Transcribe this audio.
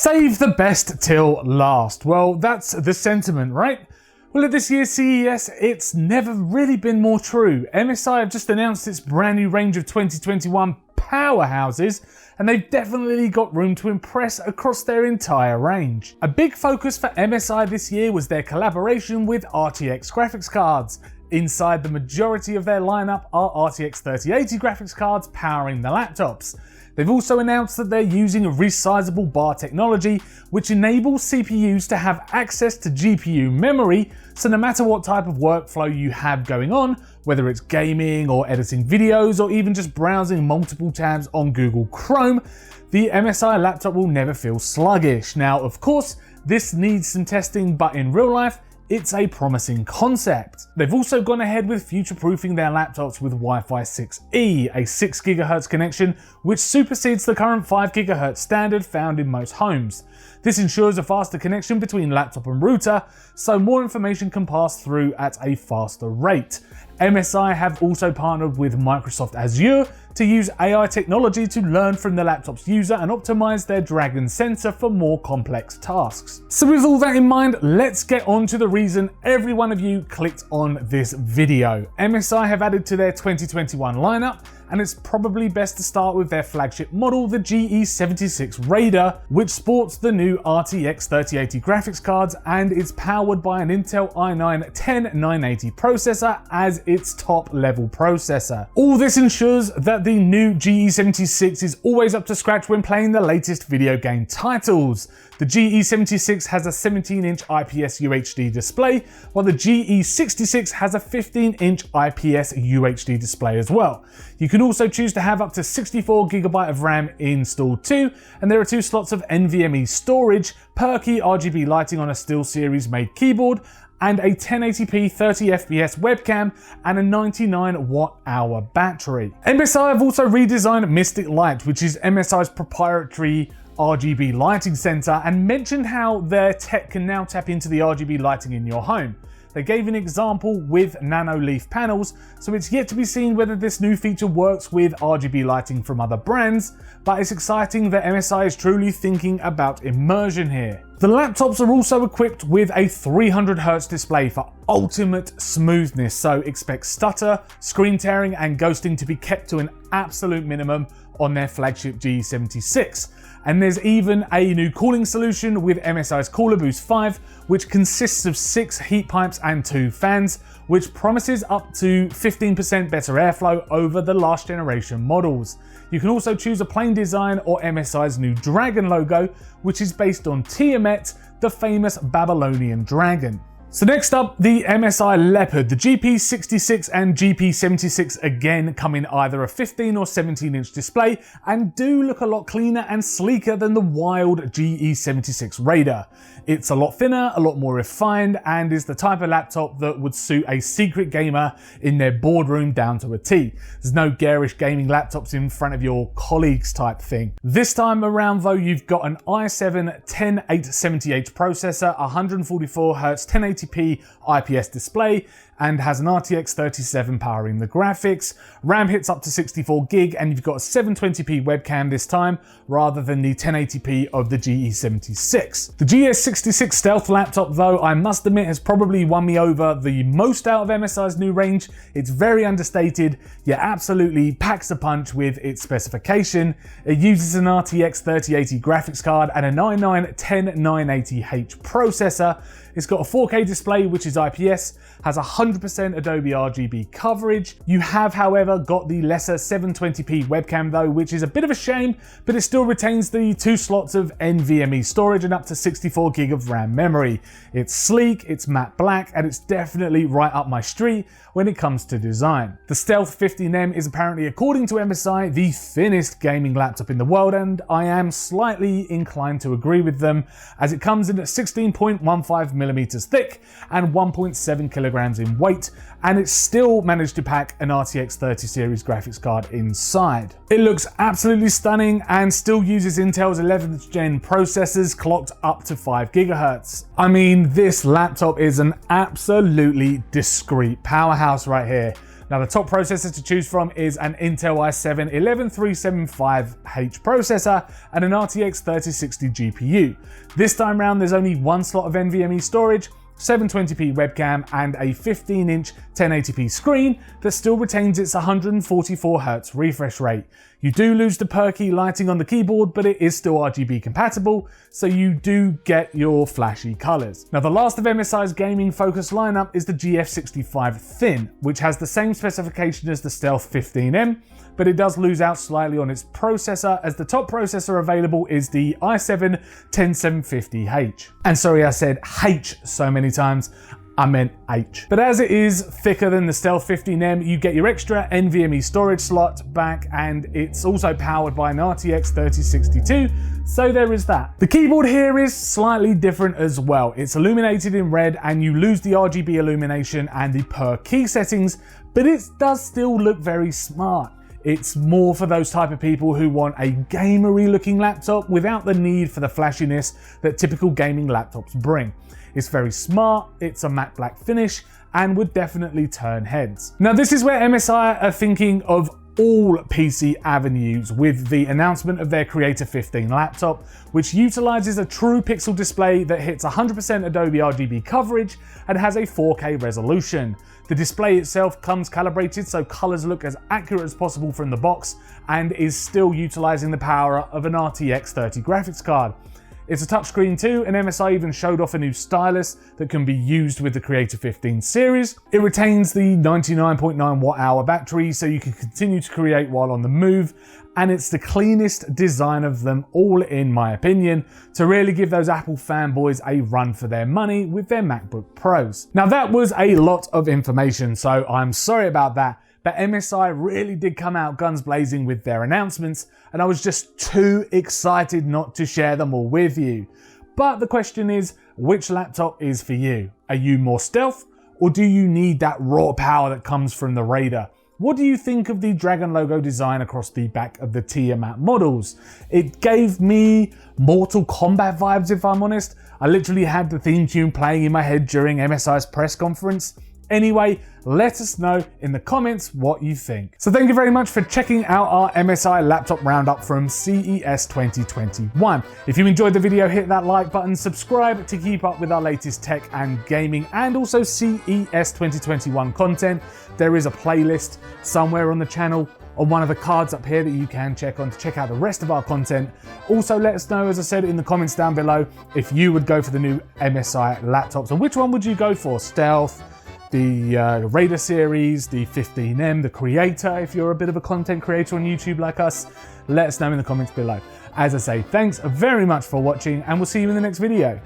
Save the best till last. Well, that's the sentiment, right? Well, at this year's CES, it's never really been more true. MSI have just announced its brand new range of 2021 powerhouses, and they've definitely got room to impress across their entire range. A big focus for MSI this year was their collaboration with RTX graphics cards. Inside the majority of their lineup are RTX 3080 graphics cards powering the laptops. They've also announced that they're using a resizable bar technology, which enables CPUs to have access to GPU memory, so no matter what type of workflow you have going on, whether it's gaming or editing videos or even just browsing multiple tabs on Google Chrome, the MSI laptop will never feel sluggish. Now, of course, this needs some testing, but in real life, it's a promising concept. They've also gone ahead with future-proofing their laptops with Wi-Fi 6E, a 6 GHz connection which supersedes the current 5 GHz standard found in most homes. This ensures a faster connection between laptop and router, so more information can pass through at a faster rate. MSI have also partnered with Microsoft Azure to use AI technology to learn from the laptop's user and optimize their Dragon sensor for more complex tasks. So with all that in mind, let's get on to the reason every one of you clicked on this video. MSI have added to their 2021 lineup, and it's probably best to start with their flagship model, the GE76 Raider, which sports the new RTX 3080 graphics cards and is powered by an Intel i9-10980 processor as its top level processor. All this ensures that the new GE76 is always up to scratch when playing the latest video game titles. The GE76 has a 17-inch IPS UHD display, while the GE66 has a 15-inch IPS UHD display as well. You can also choose to have up to 64GB of RAM installed too, and there are 2 slots of NVMe storage, perky RGB lighting on a SteelSeries made keyboard, and a 1080p 30fps webcam and a 99 watt-hour battery. MSI have also redesigned Mystic Light, which is MSI's proprietary RGB lighting center, and mentioned how their tech can now tap into the RGB lighting in your home. They gave an example with nano leaf panels, so it's yet to be seen whether this new feature works with RGB lighting from other brands, but it's exciting that MSI is truly thinking about immersion here. The laptops are also equipped with a 300Hz display for ultimate smoothness, so expect stutter, screen tearing and ghosting to be kept to an absolute minimum on their flagship G76. And there's even a new cooling solution with MSI's Cooler Boost 5, which consists of 6 heat pipes and 2 fans, which promises up to 15% better airflow over the last generation models. You can also choose a plain design or MSI's new Dragon logo, which is based on Tiamat, the famous Babylonian dragon. So next up, the MSI Leopard. The GP66 and GP76 again come in either a 15 or 17-inch display and do look a lot cleaner and sleeker than the wild GE76 Raider. It's a lot thinner, a lot more refined, and is the type of laptop that would suit a secret gamer in their boardroom down to a T. There's no garish gaming laptops in front of your colleagues type thing. This time around though, you've got an i7-10870H processor, 144Hz 1080p IPS display, and has an RTX 3070 powering the graphics. RAM hits up to 64GB, and you've got a 720p webcam this time, rather than the 1080p of the GE76. The GS66 Stealth laptop, though, I must admit has probably won me over the most out of MSI's new range. It's very understated, yet absolutely packs a punch with its specification. It uses an RTX 3080 graphics card and an i9-10980H processor. It's got a 4K display, which is IPS, has 100% Adobe RGB coverage. You have, however, got the lesser 720p webcam though, which is a bit of a shame, but it still retains the 2 slots of NVMe storage and up to 64GB of RAM memory. It's sleek, it's matte black, and it's definitely right up my street when it comes to design. The Stealth 15M is apparently, according to MSI, the thinnest gaming laptop in the world, and I am slightly inclined to agree with them, as it comes in at 16.15mm thick and 1.7 kilograms in weight, and it still managed to pack an RTX 30 series graphics card inside. It looks absolutely stunning and still uses Intel's 11th gen processors clocked up to 5 GHz. I mean, this laptop is an absolutely discreet powerhouse right here. Now the top processor to choose from is an Intel i7-11375H processor and an RTX 3060 GPU. This time round there's only one slot of NVMe storage, 720p webcam and a 15-inch 1080p screen that still retains its 144Hz refresh rate. You do lose the perky lighting on the keyboard, but it is still RGB compatible, so you do get your flashy colours. Now the last of MSI's gaming focused lineup is the GF65 Thin, which has the same specification as the Stealth 15M, but it does lose out slightly on its processor, as the top processor available is the i7-10750H. And sorry I said H so many times, I meant H. But as it is thicker than the Stealth 15M, you get your extra NVMe storage slot back, and it's also powered by an RTX 3062, so there is that. The keyboard here is slightly different as well. It's illuminated in red and you lose the RGB illumination and the per key settings, but it does still look very smart. It's more for those type of people who want a gamery looking laptop without the need for the flashiness that typical gaming laptops bring. It's very smart, it's a matte black finish, and would definitely turn heads. Now this is where MSI are thinking of all PC avenues with the announcement of their Creator 15 laptop, which utilizes a true pixel display that hits 100% Adobe RGB coverage and has a 4K resolution. The display itself comes calibrated so colors look as accurate as possible from the box and is still utilizing the power of an RTX 30 graphics card. It's a touchscreen too, and MSI even showed off a new stylus that can be used with the Creator 15 series. It retains the 99.9 watt-hour battery so you can continue to create while on the move, and it's the cleanest design of them all in my opinion, to really give those Apple fanboys a run for their money with their MacBook Pros. Now that was a lot of information, so I'm sorry about that, but MSI really did come out guns blazing with their announcements, and I was just too excited not to share them all with you. But the question is, which laptop is for you? Are you more stealth, or do you need that raw power that comes from the Raider? What do you think of the dragon logo design across the back of the Tiamat models? It gave me Mortal Kombat vibes, if I'm honest. I literally had the theme tune playing in my head during MSI's press conference. Anyway, let us know in the comments what you think. So thank you very much for checking out our MSI laptop roundup from CES 2021. If you enjoyed the video, hit that like button, subscribe to keep up with our latest tech and gaming and also CES 2021 content. There is a playlist somewhere on the channel on one of the cards up here that you can check on to check out the rest of our content. Also let us know, as I said in the comments down below, if you would go for the new MSI laptops and which one would you go for? Stealth, the Raider series, the 15M, the Creator, if you're a bit of a content creator on YouTube like us, let us know in the comments below. As I say, thanks very much for watching and we'll see you in the next video.